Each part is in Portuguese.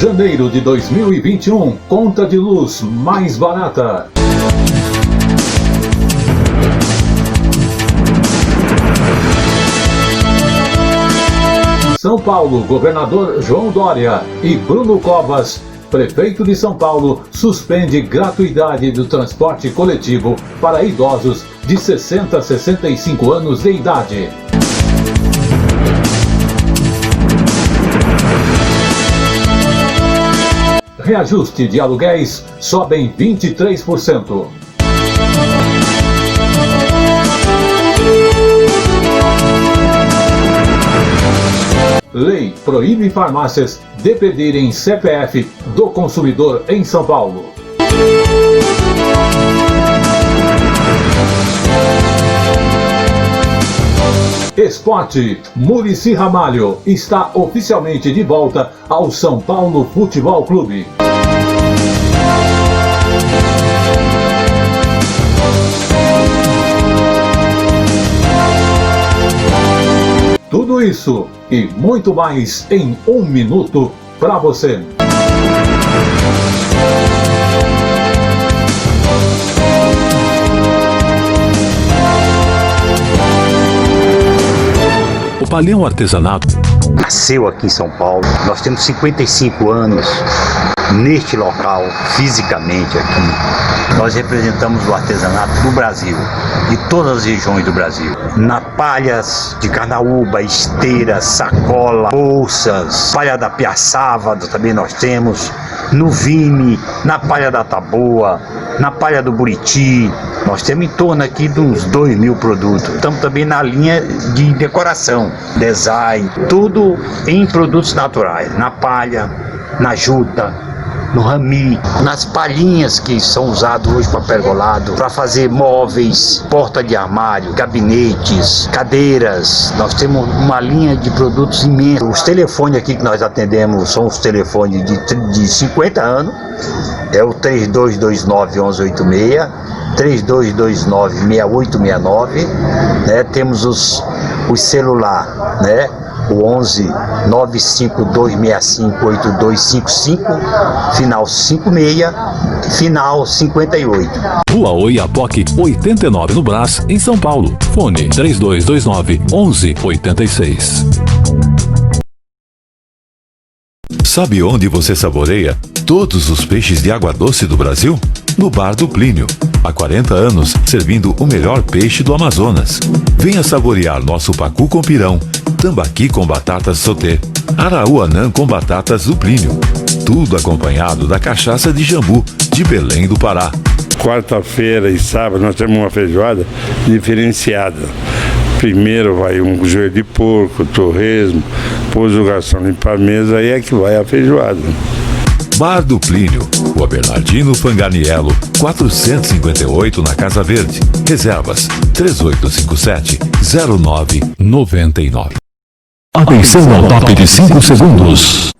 Janeiro de 2021, conta de luz mais barata. São Paulo, governador João Dória e Bruno Covas, prefeito de São Paulo, suspende gratuidade do transporte coletivo para idosos de 60 a 65 anos de idade. Reajuste de aluguéis sobem 23%. Lei proíbe farmácias de pedirem CPF do consumidor em São Paulo. Esporte. Muricy Ramalho está oficialmente de volta ao São Paulo Futebol Clube. Tudo isso e muito mais em 1 minuto para você. O Palião Artesanato nasceu aqui em São Paulo. Nós temos 55 anos neste local, fisicamente aqui. Nós representamos o artesanato do Brasil, de todas as regiões do Brasil. Na palhas de carnaúba, esteira, sacola, bolsas, palha da piaçava também nós temos. No vime, na palha da taboa, na palha do buriti. Nós temos em torno aqui de uns 2.000 produtos. Estamos também na linha de decoração, design, tudo em produtos naturais. Na palha, na juta, no rami, nas palhinhas que são usadas hoje para pergolado, para fazer móveis, porta de armário, gabinetes, cadeiras. Nós temos uma linha de produtos imensa. Os telefones aqui que nós atendemos são os telefones de 50 anos, é o 3229-1186, 3229-6869, né? Temos os celular, né? O 11 95265 8255, final 56, final 58. Rua Oiapoque, 89 no Brás, em São Paulo. Fone 3229-1186. Sabe onde você saboreia todos os peixes de água doce do Brasil? No Bar do Plínio. Há 40 anos, servindo o melhor peixe do Amazonas. Venha saborear nosso pacu com pirão, tambaqui com batatas sauté, araúanã com batatas do Plínio. Tudo acompanhado da cachaça de jambu, de Belém do Pará. Quarta-feira e sábado nós temos uma feijoada diferenciada. Primeiro vai um joelho de porco, torresmo, depois o garçom limpa a mesa, aí é que vai a feijoada. Bar do Plínio, Rua Bernardino Fanganiello, 458 na Casa Verde. Reservas 3857-0999. Atenção ao top de 5 segundos.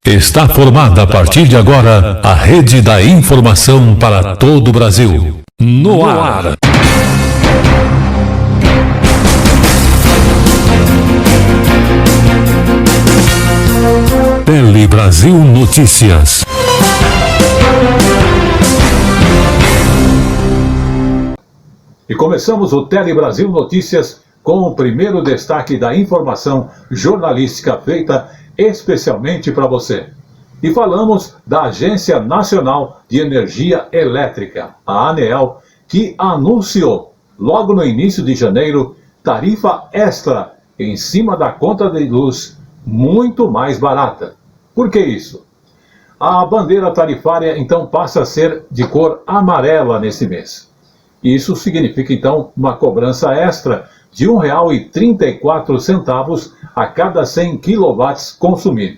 Está formada a partir de agora a rede da informação para todo o Brasil. No ar. Tele Brasil Notícias. E começamos o Tele Brasil Notícias com o primeiro destaque da informação jornalística feita especialmente para você. E falamos da Agência Nacional de Energia Elétrica, a ANEEL, que anunciou, logo no início de janeiro, tarifa extra em cima da conta de luz muito mais barata. Por que isso? A bandeira tarifária, então, passa a ser de cor amarela nesse mês. Isso significa, então, uma cobrança extra de R$ 1,34 a cada 100 kW consumido.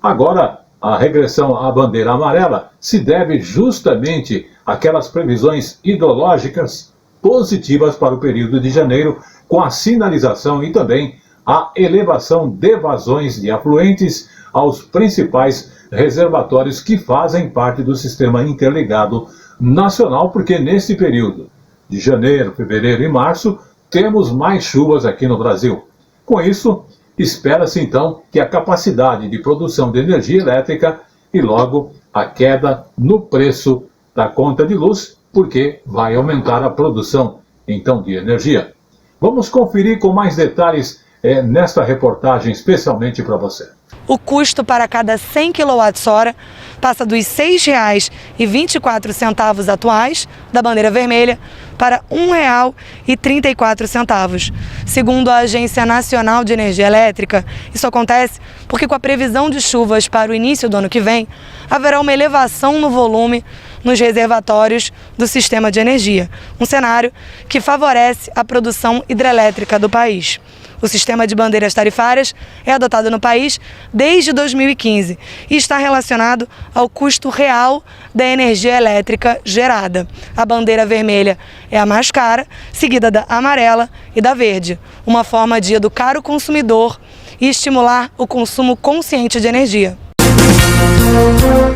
Agora, a regressão à bandeira amarela se deve justamente àquelas previsões hidrológicas positivas para o período de janeiro, com a sinalização e também a elevação de vazões de afluentes aos principais reservatórios que fazem parte do Sistema Interligado Nacional, porque nesse período de janeiro, fevereiro e março temos mais chuvas aqui no Brasil. Com isso, espera-se então que a capacidade de produção de energia elétrica e logo a queda no preço da conta de luz, porque vai aumentar a produção então de energia. Vamos conferir com mais detalhes nesta reportagem especialmente para você. O custo para cada 100 kWh passa dos R$ 6,24 atuais da bandeira vermelha para R$ 1,34. Segundo a Agência Nacional de Energia Elétrica, isso acontece porque com a previsão de chuvas para o início do ano que vem, haverá uma elevação no volume nos reservatórios do sistema de energia, um cenário que favorece a produção hidrelétrica do país. O sistema de bandeiras tarifárias é adotado no país desde 2015 e está relacionado ao custo real da energia elétrica gerada. A bandeira vermelha é a mais cara, seguida da amarela e da verde, uma forma de educar o consumidor e estimular o consumo consciente de energia.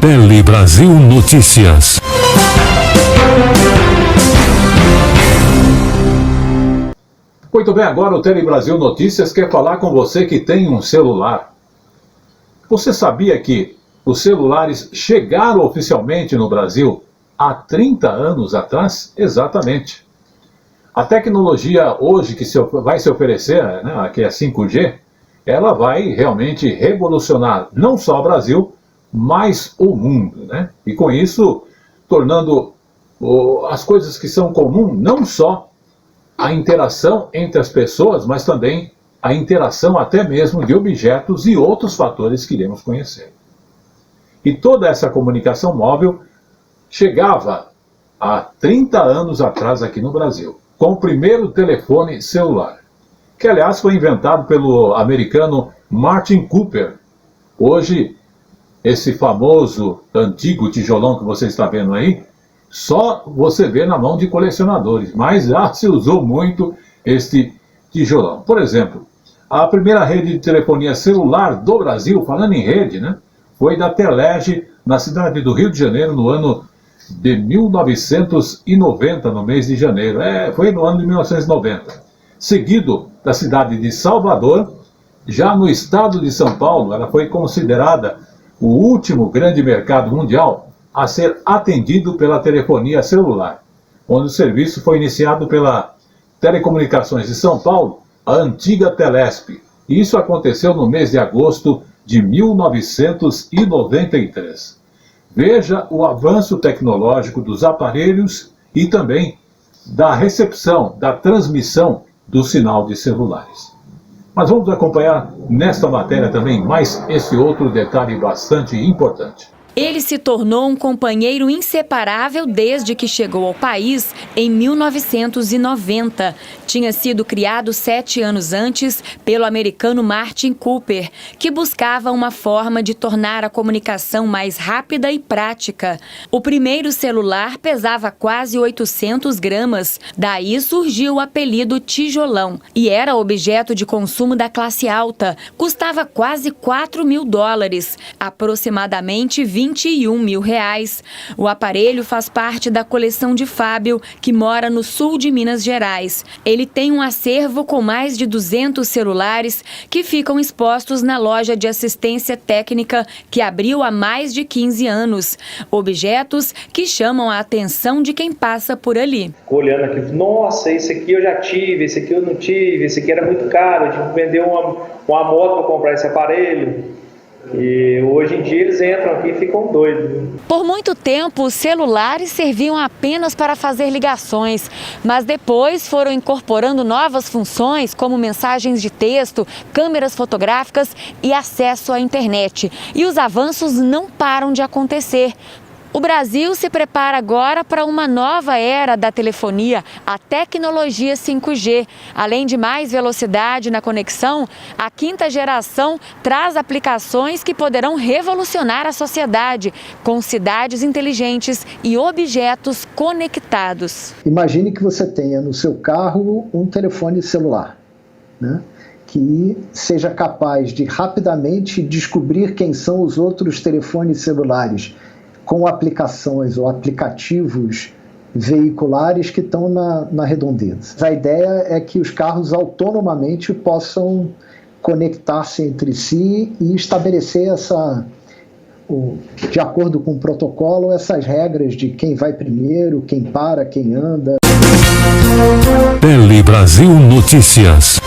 Tele Brasil Notícias. Muito bem, agora o Tele Brasil Notícias quer falar com você que tem um celular. Você sabia que os celulares chegaram oficialmente no Brasil há 30 anos atrás? Exatamente. A tecnologia hoje que vai se oferecer, né, que é a 5G, ela vai realmente revolucionar não só o Brasil, mas o mundo, né? E com isso, tornando as coisas que são comuns, não só a interação entre as pessoas, mas também a interação até mesmo de objetos e outros fatores que iremos conhecer. E toda essa comunicação móvel chegava há 30 anos atrás aqui no Brasil, com o primeiro telefone celular, que aliás foi inventado pelo americano Martin Cooper. Hoje, esse famoso antigo tijolão que você está vendo aí, só você vê na mão de colecionadores, mas já se usou muito este tijolão. Por exemplo, a primeira rede de telefonia celular do Brasil, falando em rede, né, foi da Telerge, na cidade do Rio de Janeiro, no ano de 1990, no mês de janeiro. Foi no ano de 1990. Seguido da cidade de Salvador, já no estado de São Paulo, ela foi considerada o último grande mercado mundial a ser atendido pela telefonia celular, onde o serviço foi iniciado pela Telecomunicações de São Paulo, a antiga Telesp. E isso aconteceu no mês de agosto de 1993. Veja o avanço tecnológico dos aparelhos e também da recepção, da transmissão do sinal de celulares. Mas vamos acompanhar nesta matéria também mais esse outro detalhe bastante importante. Ele se tornou um companheiro inseparável desde que chegou ao país em 1990. Tinha sido criado 7 anos antes pelo americano Martin Cooper, que buscava uma forma de tornar a comunicação mais rápida e prática. O primeiro celular pesava quase 800 gramas, daí surgiu o apelido tijolão e era objeto de consumo da classe alta. Custava quase $4.000, aproximadamente R$21.000. O aparelho faz parte da coleção de Fábio, que mora no sul de Minas Gerais. Ele tem um acervo com mais de 200 celulares que ficam expostos na loja de assistência técnica que abriu há mais de 15 anos. Objetos que chamam a atenção de quem passa por ali. Olhando aqui, nossa, esse aqui eu já tive, esse aqui eu não tive, esse aqui era muito caro, eu tive que vender uma moto para comprar esse aparelho. E hoje em dia eles entram aqui e ficam doidos. Por muito tempo, os celulares serviam apenas para fazer ligações, mas depois foram incorporando novas funções, como mensagens de texto, câmeras fotográficas e acesso à internet. E os avanços não param de acontecer. O Brasil se prepara agora para uma nova era da telefonia, a tecnologia 5G. Além de mais velocidade na conexão, a 5ª geração traz aplicações que poderão revolucionar a sociedade, com cidades inteligentes e objetos conectados. Imagine que você tenha no seu carro um telefone celular, né? Que seja capaz de rapidamente descobrir quem são os outros telefones celulares, com aplicações ou aplicativos veiculares que estão na redondeza. A ideia é que os carros autonomamente possam conectar-se entre si e estabelecer de acordo com o protocolo, essas regras de quem vai primeiro, quem para, quem anda. Tele Brasil Notícias.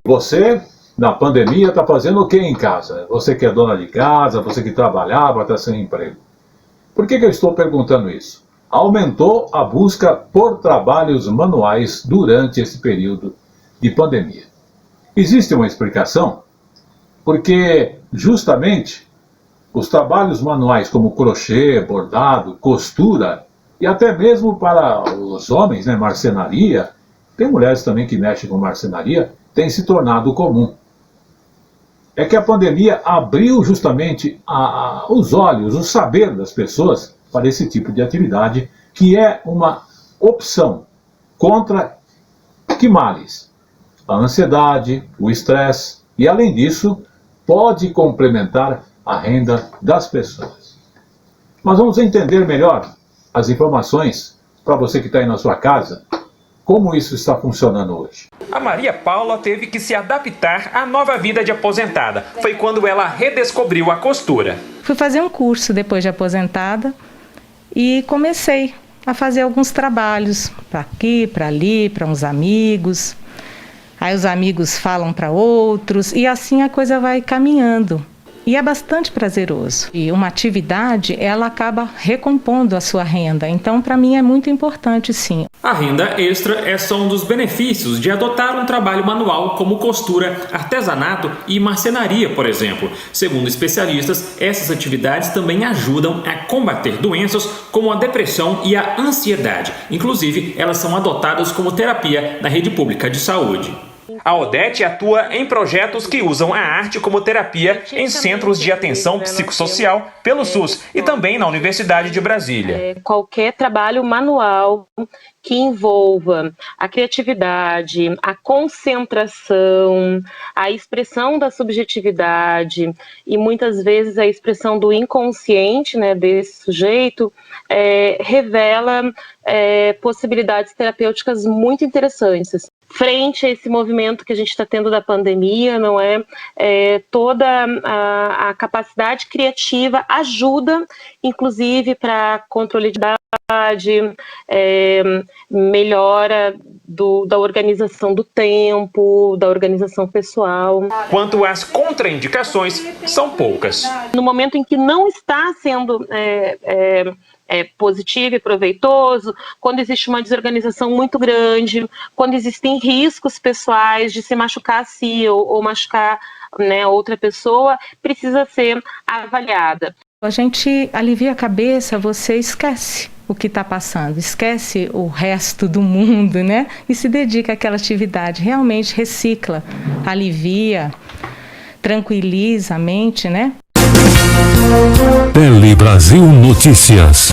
Você, na pandemia, está fazendo o que em casa? Você que é dona de casa, você que trabalhava, está sem emprego. Por que eu estou perguntando isso? Aumentou a busca por trabalhos manuais durante esse período de pandemia. Existe uma explicação? Porque, justamente, os trabalhos manuais como crochê, bordado, costura, e até mesmo para os homens, né, marcenaria, tem mulheres também que mexem com marcenaria, tem se tornado comum. É que a pandemia abriu justamente os olhos, o saber das pessoas para esse tipo de atividade, que é uma opção contra que males? A ansiedade, o estresse e, além disso, pode complementar a renda das pessoas. Mas vamos entender melhor as informações para você que está aí na sua casa, como isso está funcionando hoje. A Maria Paula teve que se adaptar à nova vida de aposentada. Foi quando ela redescobriu a costura. Fui fazer um curso depois de aposentada e comecei a fazer alguns trabalhos para aqui, para ali, para uns amigos. Aí os amigos falam para outros e assim a coisa vai caminhando. E é bastante prazeroso. E uma atividade, ela acaba recompondo a sua renda. Então, para mim, é muito importante, sim. A renda extra é só um dos benefícios de adotar um trabalho manual como costura, artesanato e marcenaria, por exemplo. Segundo especialistas, essas atividades também ajudam a combater doenças como a depressão e a ansiedade. Inclusive, elas são adotadas como terapia na rede pública de saúde. A Odete atua em projetos que usam a arte como terapia em centros de atenção psicossocial pelo SUS e também na Universidade de Brasília. Qualquer trabalho manual que envolva a criatividade, a concentração, a expressão da subjetividade e muitas vezes a expressão do inconsciente, né, desse sujeito, revela possibilidades terapêuticas muito interessantes. Frente a esse movimento que a gente está tendo da pandemia, não é? Toda a capacidade criativa ajuda, inclusive, para controle de idade, melhora da organização do tempo, da organização pessoal. Quanto às contraindicações, são poucas. No momento em que não está sendo positivo e proveitoso, quando existe uma desorganização muito grande, quando existem riscos pessoais de se machucar a si ou machucar, né, outra pessoa, precisa ser avaliada. A gente alivia a cabeça, você esquece o que está passando, esquece o resto do mundo, né? E se dedica àquela atividade, realmente recicla, alivia, tranquiliza a mente, né? Tele Brasil Notícias.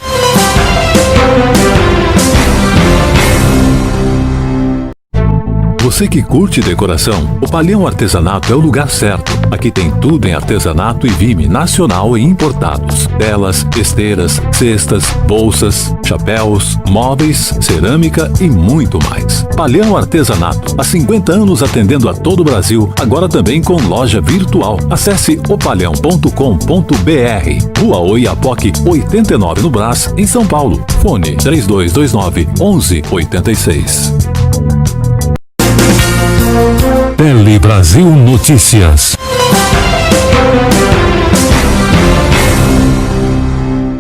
Você que curte decoração, o Palhão Artesanato é o lugar certo. Aqui tem tudo em artesanato e vime nacional e importados. Telas, esteiras, cestas, bolsas, chapéus, móveis, cerâmica e muito mais. Palhão Artesanato, há 50 anos atendendo a todo o Brasil, agora também com loja virtual. Acesse opalhão.com.br. Rua Oiapoque, 89 no Brás, em São Paulo. Fone 3229-1186. Tele Brasil Notícias.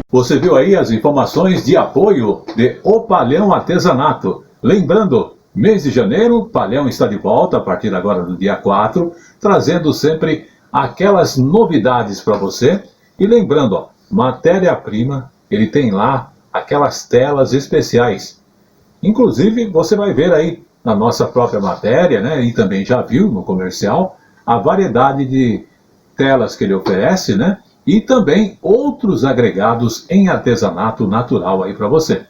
Você viu aí as informações de apoio de O Palhão Artesanato. Lembrando, mês de janeiro, o Palhão está de volta a partir agora do dia 4, trazendo sempre aquelas novidades para você. E lembrando, ó, matéria-prima, ele tem lá aquelas telas especiais. Inclusive, você vai ver aí na nossa própria matéria, né, e também já viu no comercial, a variedade de telas que ele oferece, né, e também outros agregados em artesanato natural aí para você.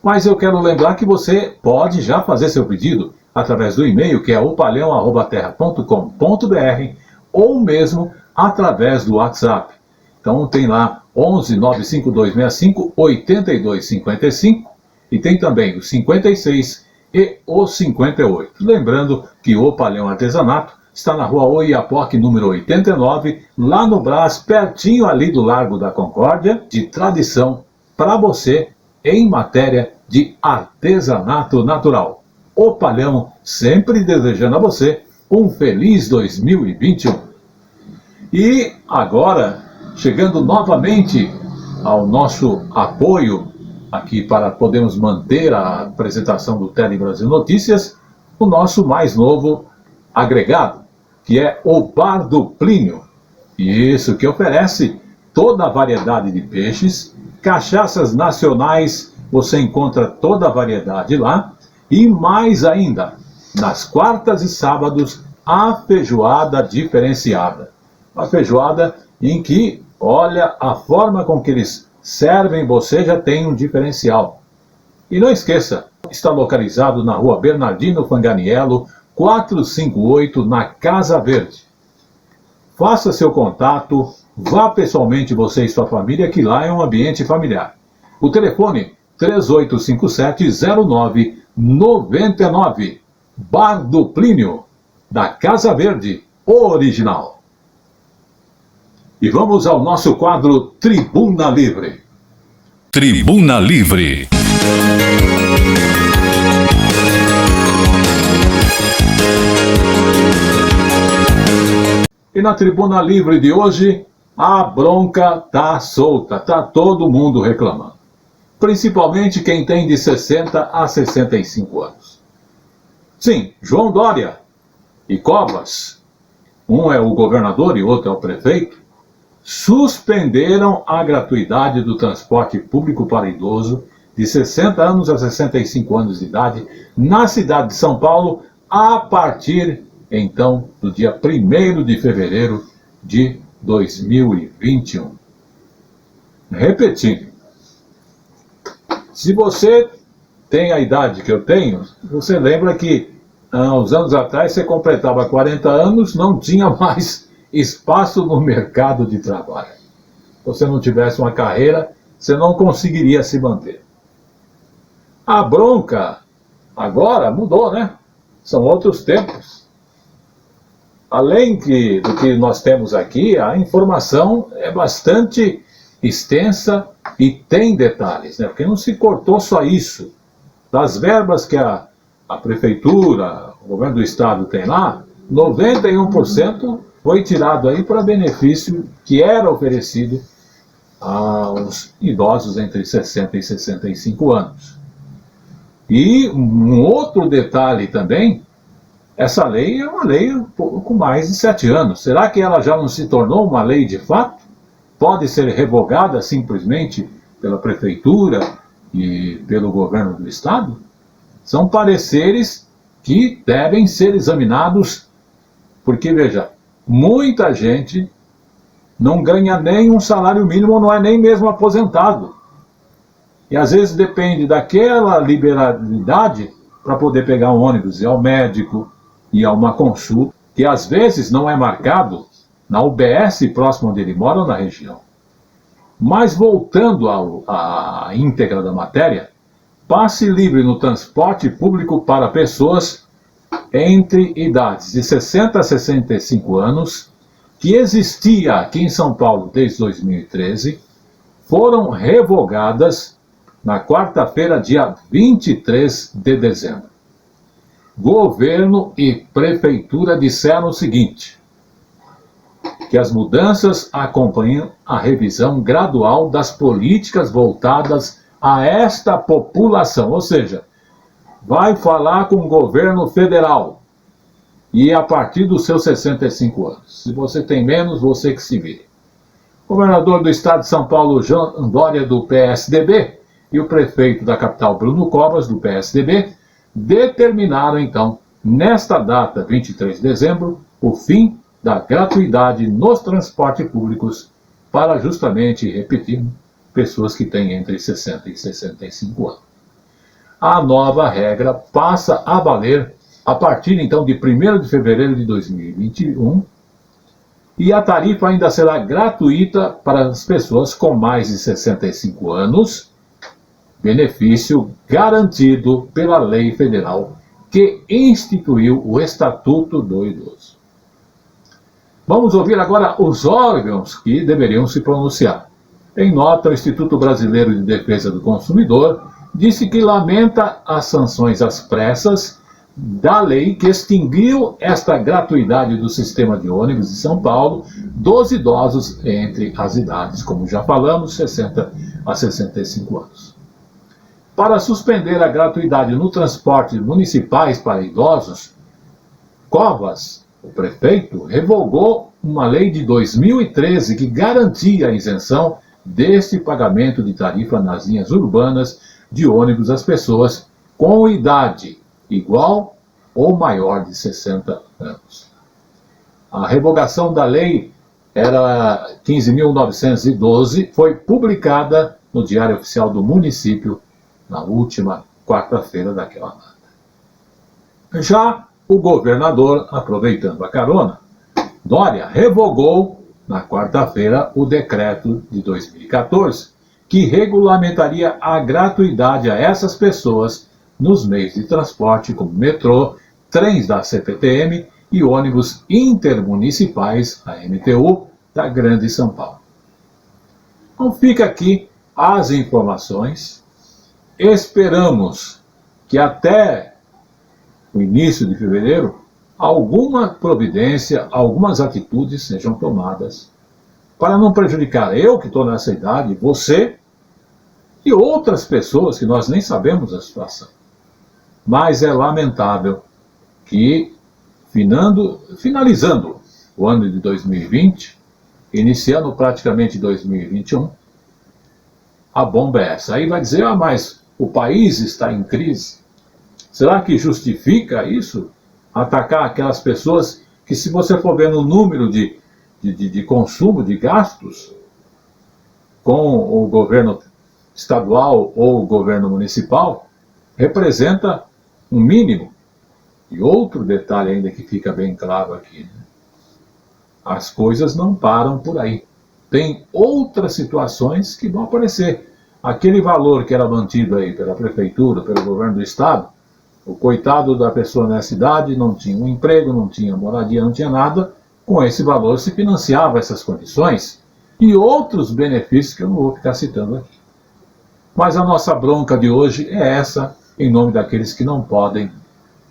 Mas eu quero lembrar que você pode já fazer seu pedido através do e-mail, que é opalhão@terra.com.br, ou mesmo através do WhatsApp Então tem lá 11 95265 8255 e tem também o 56 e o 58. Lembrando que o Opalhão Artesanato está na rua Oiapoque, número 89, lá no Brás, pertinho ali do Largo da Concórdia, de tradição para você em matéria de artesanato natural. Opalhão, sempre desejando a você um feliz 2021. E agora, chegando novamente ao nosso apoio aqui para podermos manter a apresentação do Tele Brasil Notícias, o nosso mais novo agregado, que é o Bar do Plínio. Isso, que oferece toda a variedade de peixes, cachaças nacionais, você encontra toda a variedade lá, e mais ainda, nas quartas e sábados, a feijoada diferenciada. Uma feijoada em que, olha, a forma com que eles servem você já tem um diferencial. E não esqueça, está localizado na rua Bernardino Fanganiello, 458, na Casa Verde. Faça seu contato, vá pessoalmente você e sua família, que lá é um ambiente familiar. O telefone 3857-0999. Bar do Plínio, da Casa Verde, original. E vamos ao nosso quadro Tribuna Livre. Tribuna Livre. E na Tribuna Livre de hoje, a bronca tá solta, tá todo mundo reclamando. Principalmente quem tem de 60 a 65 anos. Sim, João Dória e Covas, um é o governador e outro é o prefeito, suspenderam a gratuidade do transporte público para idoso de 60 anos a 65 anos de idade na cidade de São Paulo a partir, então, do dia 1º de fevereiro de 2021. Repetindo, se você tem a idade que eu tenho, você lembra que há uns anos atrás você completava 40 anos, não tinha mais espaço no mercado de trabalho. Se você não tivesse uma carreira, você não conseguiria se manter. A bronca agora mudou, né? São outros tempos. Além do que nós temos aqui, a informação é bastante extensa e tem detalhes, né? Porque não se cortou só isso. Das verbas que a prefeitura, o governo do estado tem lá, 91% foi tirado aí para benefício que era oferecido aos idosos entre 60 e 65 anos. E um outro detalhe também, essa lei é uma lei com mais de 7 anos. Será que ela já não se tornou uma lei de fato? Pode ser revogada simplesmente pela prefeitura e pelo governo do estado? São pareceres que devem ser examinados, porque, veja, muita gente não ganha nem um salário mínimo, não é nem mesmo aposentado. E às vezes depende daquela liberalidade para poder pegar um ônibus, ir ao médico, ir a uma consulta, que às vezes não é marcado na UBS próximo onde ele mora ou na região. Mas voltando à íntegra da matéria, passe livre no transporte público para pessoas entre idades de 60 a 65 anos, que existia aqui em São Paulo desde 2013, foram revogadas na quarta-feira, dia 23 de dezembro. Governo e prefeitura disseram o seguinte: que as mudanças acompanham a revisão gradual das políticas voltadas a esta população, ou seja, vai falar com o governo federal e a partir dos seus 65 anos. Se você tem menos, você que se vire. O governador do estado de São Paulo, João Dória, do PSDB, e o prefeito da capital, Bruno Covas, do PSDB, determinaram, então, nesta data, 23 de dezembro, o fim da gratuidade nos transportes públicos para justamente, repetir, pessoas que têm entre 60 e 65 anos. A nova regra passa a valer a partir, então, de 1º de fevereiro de 2021 E a tarifa ainda será gratuita para as pessoas com mais de 65 anos, benefício garantido pela lei federal que instituiu o Estatuto do Idoso. Vamos ouvir agora os órgãos que deveriam se pronunciar. Em nota, o Instituto Brasileiro de Defesa do Consumidor disse que lamenta as sanções às pressas da lei que extinguiu esta gratuidade do sistema de ônibus de São Paulo dos idosos entre as idades, como já falamos, 60 a 65 anos. Para suspender a gratuidade no transporte municipais para idosos, Covas, o prefeito, revogou uma lei de 2013 que garantia a isenção deste pagamento de tarifa nas linhas urbanas de ônibus às pessoas com idade igual ou maior de 60 anos. A revogação da lei era 15.912, foi publicada no Diário Oficial do Município na última quarta-feira daquela data. Já o governador, aproveitando a carona, Dória revogou na quarta-feira o decreto de 2014, que regulamentaria a gratuidade a essas pessoas nos meios de transporte como metrô, trens da CPTM e ônibus intermunicipais, a MTU, da Grande São Paulo. Então fica aqui as informações. Esperamos que até o início de fevereiro alguma providência, algumas atitudes sejam tomadas para não prejudicar eu que estou nessa idade, você e outras pessoas que nós nem sabemos a situação. Mas é lamentável que, finalizando o ano de 2020, iniciando praticamente 2021, a bomba é essa. Aí vai dizer, mas o país está em crise. Será que justifica isso? Atacar aquelas pessoas que, se você for ver no número de consumo, de gastos, com o governo estadual ou o governo municipal, representa um mínimo. E outro detalhe ainda que fica bem claro aqui, né? As coisas não param por aí. Tem outras situações que vão aparecer. Aquele valor que era mantido aí pela prefeitura, pelo governo do estado, o coitado da pessoa nessa idade não tinha um emprego, não tinha moradia, não tinha nada. Com esse valor se financiava essas condições e outros benefícios que eu não vou ficar citando aqui. Mas a nossa bronca de hoje é essa, em nome daqueles que não podem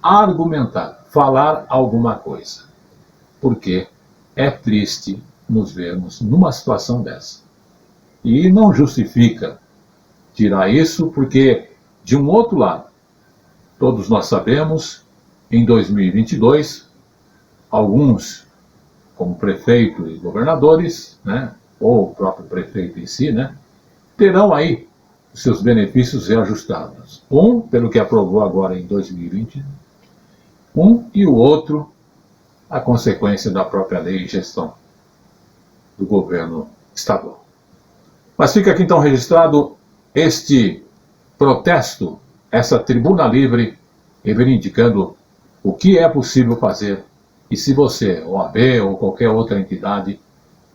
argumentar, falar alguma coisa. Porque é triste nos vermos numa situação dessa. E não justifica tirar isso, porque, de um outro lado, todos nós sabemos, em 2022, alguns, como prefeito e governadores, né, ou o próprio prefeito em si, né, terão aí os seus benefícios reajustados. Um, pelo que aprovou agora em 2020, e o outro, a consequência da própria lei de gestão do governo estadual. Mas fica aqui então registrado este protesto, essa tribuna livre, reivindicando o que é possível fazer e se você, OAB ou qualquer outra entidade,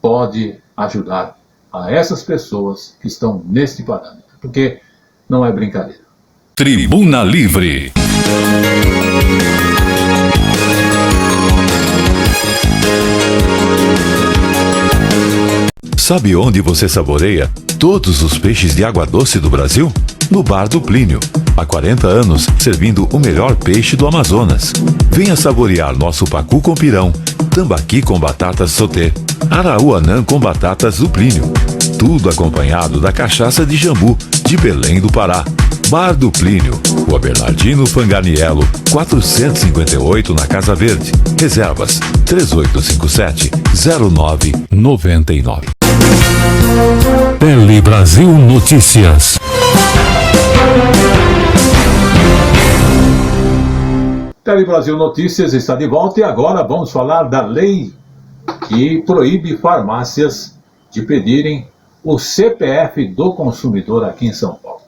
pode ajudar a essas pessoas que estão neste parâmetro, porque não é brincadeira. Tribuna Livre. Sabe onde você saboreia todos os peixes de água doce do Brasil? No Bar do Plínio. Há 40 anos, servindo o melhor peixe do Amazonas. Venha saborear nosso pacu com pirão, tambaqui com batatas sauté, araúanã com batatas do Plínio. Tudo acompanhado da cachaça de jambu, de Belém do Pará. Bar do Plínio, Rua Bernardino Fanganiello, 458 na Casa Verde. Reservas 3857-0999. Tele Brasil Notícias. Tele Brasil Notícias está de volta e agora vamos falar da lei que proíbe farmácias de pedirem o CPF do consumidor aqui em São Paulo.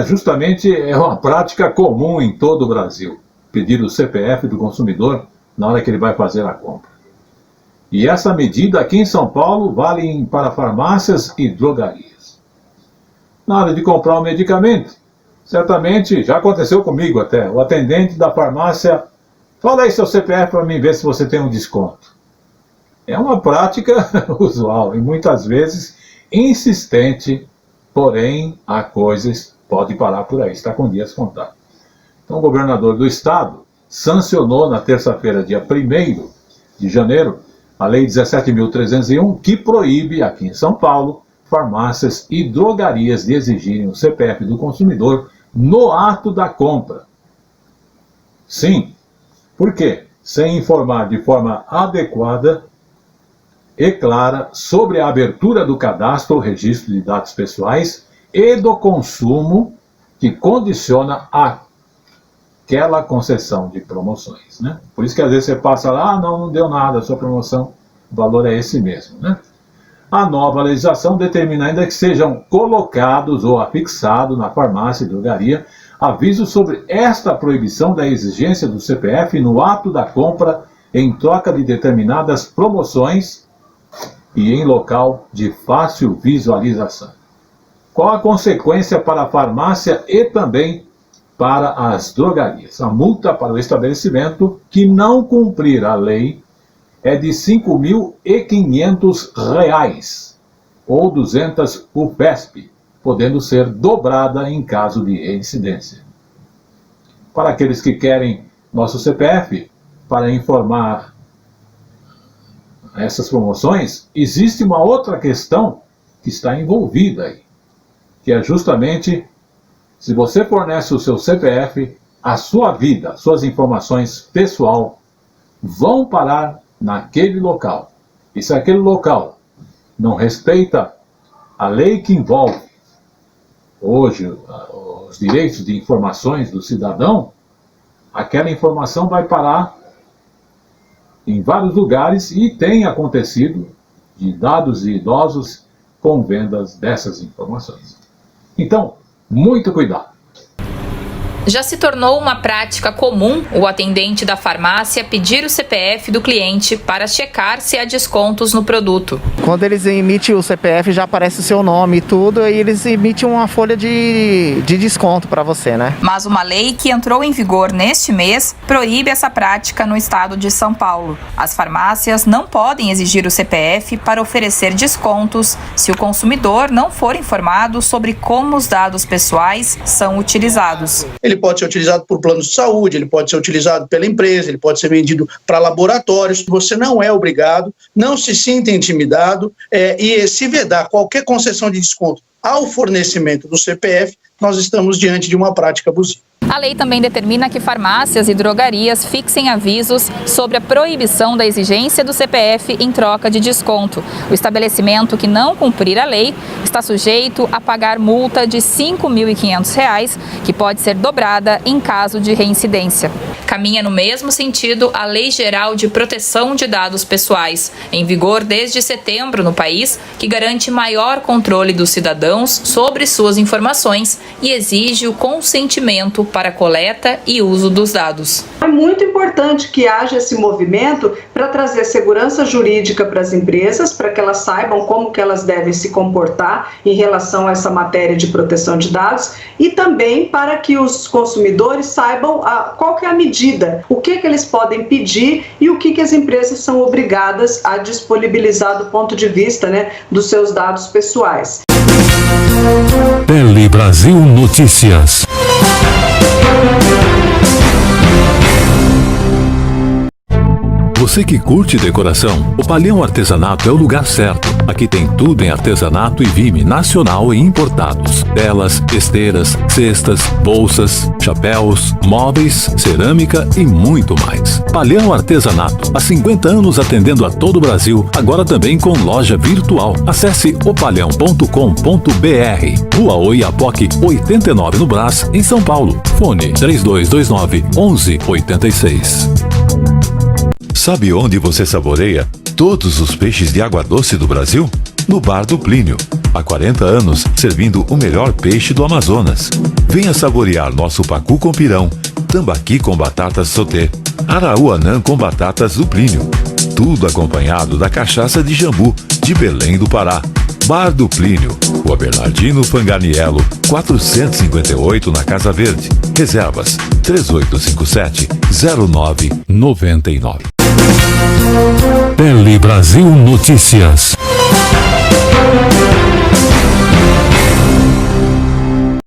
Justamente uma prática comum em todo o Brasil, pedir o CPF do consumidor na hora que ele vai fazer a compra. E essa medida aqui em São Paulo vale para farmácias e drogarias. Na hora de comprar um medicamento, certamente, já aconteceu comigo até, o atendente da farmácia, fala aí seu CPF para mim ver se você tem um desconto. É uma prática usual e muitas vezes insistente, porém a coisa pode parar por aí, está com dias contados. Então o governador do estado sancionou na terça-feira, dia 1º de janeiro, a Lei 17.301, que proíbe aqui em São Paulo farmácias e drogarias de exigirem o CPF do consumidor no ato da compra. Sim, por quê? Sem informar de forma adequada e clara sobre a abertura do cadastro ou registro de dados pessoais e do consumo que condiciona aquela concessão de promoções, né? Por isso que às vezes você passa lá, não deu nada, a sua promoção, o valor é esse mesmo, né? A nova legislação determina ainda que sejam colocados ou afixados na farmácia e drogaria avisos sobre esta proibição da exigência do CPF no ato da compra em troca de determinadas promoções e em local de fácil visualização. Qual a consequência para a farmácia e também para as drogarias? A multa para o estabelecimento que não cumprir a lei é de R$ 5.500 ou 200 UPESP, podendo ser dobrada em caso de reincidência. Para aqueles que querem nosso CPF para informar essas promoções, existe uma outra questão que está envolvida aí, que é justamente, se você fornece o seu CPF, a sua vida, suas informações pessoal vão parar naquele local. E se aquele local não respeita a lei que envolve hoje os direitos de informações do cidadão, aquela informação vai parar em vários lugares e tem acontecido de dados de idosos com vendas dessas informações. Então, muito cuidado. Já se tornou uma prática comum o atendente da farmácia pedir o CPF do cliente para checar se há descontos no produto. Quando eles emitem o CPF, já aparece o seu nome e tudo, e eles emitem uma folha de desconto para você, né? Mas uma lei que entrou em vigor neste mês proíbe essa prática no estado de São Paulo. As farmácias não podem exigir o CPF para oferecer descontos se o consumidor não for informado sobre como os dados pessoais são utilizados. Ele pode ser utilizado por planos de saúde, ele pode ser utilizado pela empresa, ele pode ser vendido para laboratórios. Você não é obrigado, não se sinta intimidado e se vedar qualquer concessão de desconto ao fornecimento do CPF, nós estamos diante de uma prática abusiva. A lei também determina que farmácias e drogarias fixem avisos sobre a proibição da exigência do CPF em troca de desconto. O estabelecimento que não cumprir a lei está sujeito a pagar multa de R$ 5.500, que pode ser dobrada em caso de reincidência. Caminha no mesmo sentido a Lei Geral de Proteção de Dados Pessoais, em vigor desde setembro no país, que garante maior controle dos cidadãos sobre suas informações e exige o consentimento para a coleta e uso dos dados. É muito importante que haja esse movimento para trazer segurança jurídica para as empresas, para que elas saibam como que elas devem se comportar em relação a essa matéria de proteção de dados e também para que os consumidores saibam qual que é a medida, o que eles podem pedir e o que as empresas são obrigadas a disponibilizar do ponto de vista, dos seus dados pessoais. Tele Brasil Notícias. Você que curte decoração, o Palhão Artesanato é o lugar certo. Aqui tem tudo em artesanato e vime nacional e importados. Telas, esteiras, cestas, bolsas, chapéus, móveis, cerâmica e muito mais. Palhão Artesanato, há 50 anos atendendo a todo o Brasil, agora também com loja virtual. Acesse opalhão.com.br. Rua Oiapoque, 89 no Brás, em São Paulo. Fone 3229-1186. Sabe onde você saboreia todos os peixes de água doce do Brasil? No Bar do Plínio. Há 40 anos, servindo o melhor peixe do Amazonas. Venha saborear nosso pacu com pirão, tambaqui com batatas sauté, araúanã com batatas do Plínio. tudo acompanhado da cachaça de jambu, de Belém do Pará. Bar do Plínio, Rua Bernardino Fanganiello, 458 na Casa Verde. Reservas 3857-0999. Tele Brasil Notícias.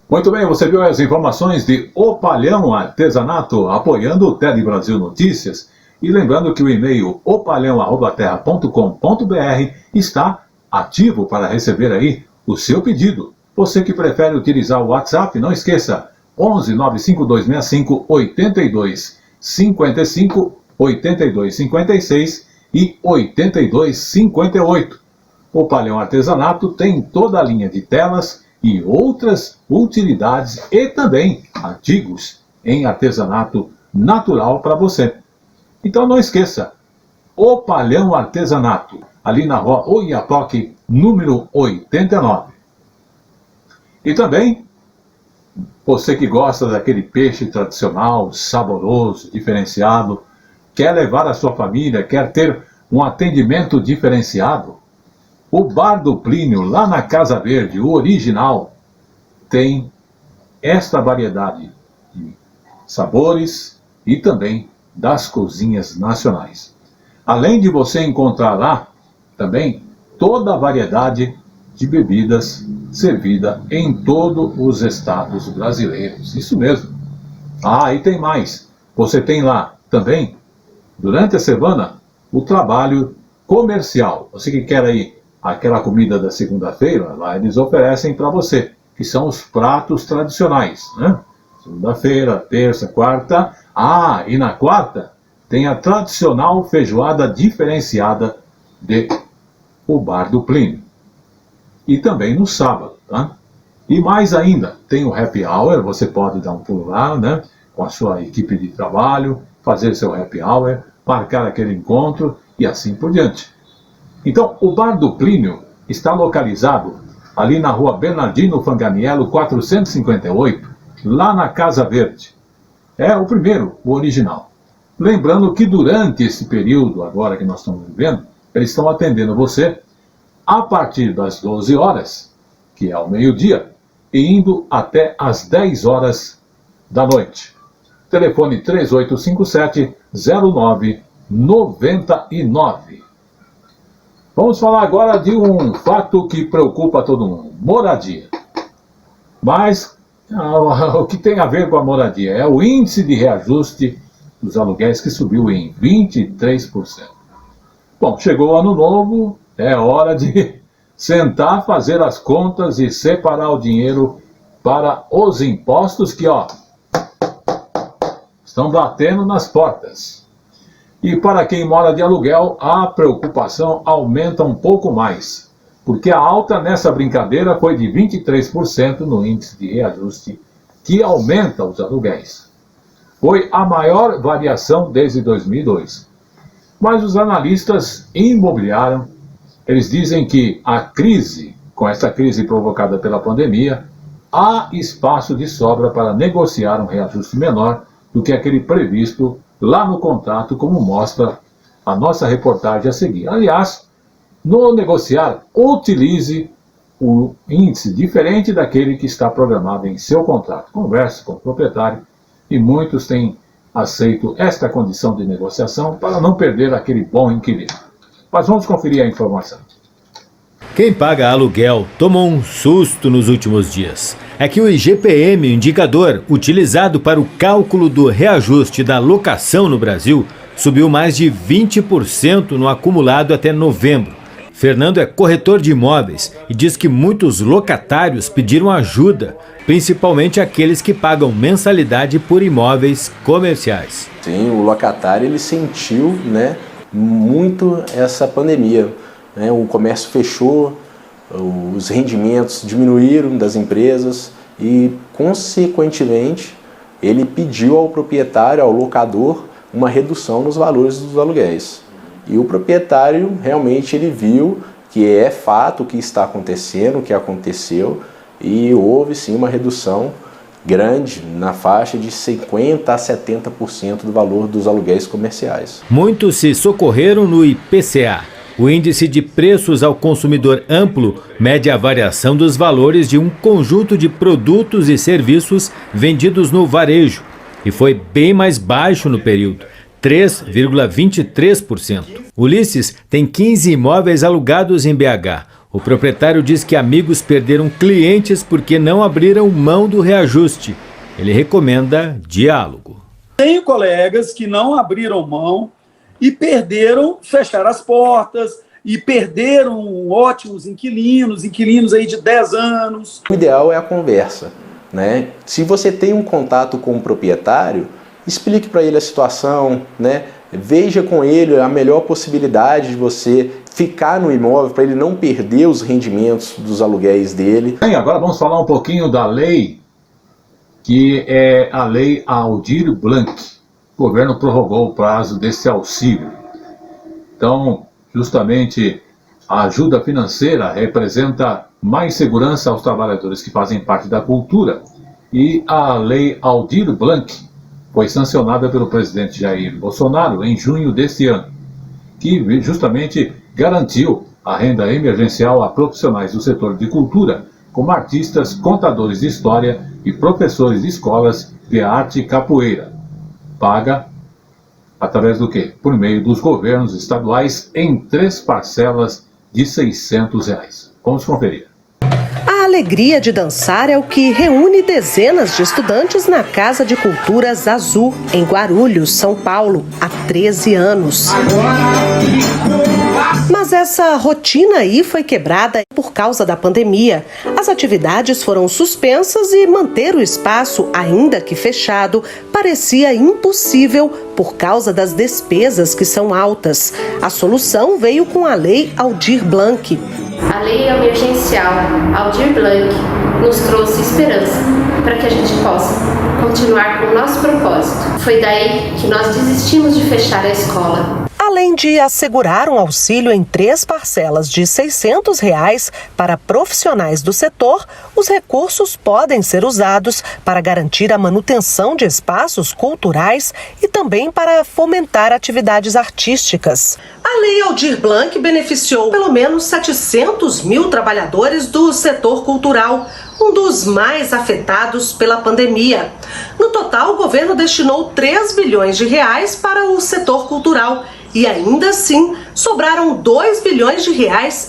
Muito bem, você viu as informações de Opalhão Artesanato apoiando o Tele Brasil Notícias. E lembrando que o e-mail opalhão@terra.com.br está ativo para receber aí o seu pedido. Você que prefere utilizar o WhatsApp, não esqueça, 11 95265 8255, 8256 e 8258. O Opalhão Artesanato tem toda a linha de telas e outras utilidades e também artigos em artesanato natural para você. Então não esqueça, Opalhão Artesanato, ali na rua Oiapoque, número 89. E também, você que gosta daquele peixe tradicional, saboroso, diferenciado, quer levar a sua família, quer ter um atendimento diferenciado, o Bar do Plínio, lá na Casa Verde, o original, tem esta variedade de sabores e também das cozinhas nacionais. Além de você encontrar lá também toda a variedade de bebidas servida em todos os estados brasileiros. Isso mesmo. Ah, e tem mais. Você tem lá também, durante a semana, o trabalho comercial. Você que quer aí aquela comida da segunda-feira, lá eles oferecem para você, que são os pratos tradicionais, né? Segunda-feira, terça, quarta. Ah, e na quarta tem a tradicional feijoada diferenciada de o Bar do Plínio. E também no sábado, tá? E mais ainda, tem o happy hour, você pode dar um pulo lá, né? Com a sua equipe de trabalho, fazer seu happy hour, marcar aquele encontro e assim por diante. Então, o Bar do Plínio está localizado ali na rua Bernardino Fanganiello, 458, lá na Casa Verde. É o primeiro, o original. Lembrando que durante esse período, agora que nós estamos vivendo, eles estão atendendo você a partir das 12 horas, que é ao meio-dia, e indo até às 10 horas da noite. Telefone 3857-0999. Vamos falar agora de um fato que preocupa todo mundo: moradia. Mas o que tem a ver com a moradia é o índice de reajuste dos aluguéis, que subiu em 23%. Bom, chegou o ano novo, é hora de sentar, fazer as contas e separar o dinheiro para os impostos que, estão batendo nas portas. E para quem mora de aluguel, a preocupação aumenta um pouco mais, porque a alta nessa brincadeira foi de 23% no índice de reajuste, que aumenta os aluguéis. Foi a maior variação desde 2002. Mas os analistas imobiliários, eles dizem que a crise, com essa crise provocada pela pandemia, há espaço de sobra para negociar um reajuste menor do que aquele previsto lá no contrato, como mostra a nossa reportagem a seguir. Aliás, no negociar, utilize o índice diferente daquele que está programado em seu contrato. Converse com o proprietário, e muitos têm aceito esta condição de negociação para não perder aquele bom inquilino. Mas vamos conferir a informação. Quem paga aluguel tomou um susto nos últimos dias. É que o IGPM, o indicador utilizado para o cálculo do reajuste da locação no Brasil, subiu mais de 20% no acumulado até novembro. Fernando é corretor de imóveis e diz que muitos locatários pediram ajuda, principalmente aqueles que pagam mensalidade por imóveis comerciais. Sim, o locatário ele sentiu, muito essa pandemia. O comércio fechou, os rendimentos diminuíram das empresas e, consequentemente, ele pediu ao proprietário, ao locador, uma redução nos valores dos aluguéis. E o proprietário realmente ele viu que é fato o que está acontecendo, o que aconteceu, e houve sim uma redução grande, na faixa de 50% a 70% do valor dos aluguéis comerciais. Muitos se socorreram no IPCA. O Índice de Preços ao Consumidor Amplo mede a variação dos valores de um conjunto de produtos e serviços vendidos no varejo e foi bem mais baixo no período, 3,23%. Ulisses tem 15 imóveis alugados em BH. O proprietário diz que amigos perderam clientes porque não abriram mão do reajuste. Ele recomenda diálogo. Tenho colegas que não abriram mão e fecharam as portas e perderam ótimos inquilinos aí de 10 anos. O ideal é a conversa, né? Se você tem um contato com o proprietário, explique para ele a situação, né? Veja com ele a melhor possibilidade de você ficar no imóvel para ele não perder os rendimentos dos aluguéis dele. Bem, agora vamos falar um pouquinho da lei, que é a Lei Aldir Blanc. O governo prorrogou o prazo desse auxílio. Então, justamente, a ajuda financeira representa mais segurança aos trabalhadores que fazem parte da cultura. E a Lei Aldir Blanc foi sancionada pelo presidente Jair Bolsonaro em junho deste ano, que justamente garantiu a renda emergencial a profissionais do setor de cultura, como artistas, contadores de história e professores de escolas de arte e capoeira. Paga através do quê? Por meio dos governos estaduais em 3 parcelas de R$600. Vamos conferir. A alegria de dançar é o que reúne dezenas de estudantes na Casa de Culturas Azul, em Guarulhos, São Paulo, há 13 anos. Mas essa rotina aí foi quebrada por causa da pandemia. As atividades foram suspensas e manter o espaço, ainda que fechado, parecia impossível por causa das despesas que são altas. A solução veio com a Lei Aldir Blanc. A Lei Emergencial Aldir Blanc nos trouxe esperança para que a gente possa continuar com o nosso propósito. Foi daí que nós desistimos de fechar a escola. Além de assegurar um auxílio em 3 parcelas de R$600 para profissionais do setor, os recursos podem ser usados para garantir a manutenção de espaços culturais e também para fomentar atividades artísticas. A Lei Aldir Blanc beneficiou pelo menos 700 mil trabalhadores do setor cultural, um dos mais afetados pela pandemia. No total, o governo destinou R$3 bilhões para o setor cultural. E ainda assim, sobraram R$2 bilhões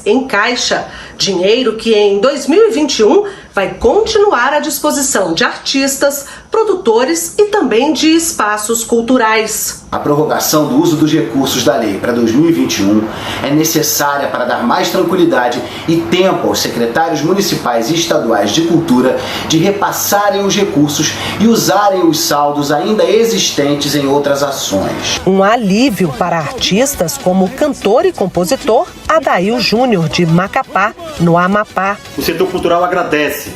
em caixa. Dinheiro que em 2021 vai continuar à disposição de artistas, produtores e também de espaços culturais. A prorrogação do uso dos recursos da lei para 2021 é necessária para dar mais tranquilidade e tempo aos secretários municipais e estaduais de cultura de repassarem os recursos e usarem os saldos ainda existentes em outras ações. Um alívio para artistas como o cantor e compositor Adail Júnior, de Macapá, no Amapá. O setor cultural agradece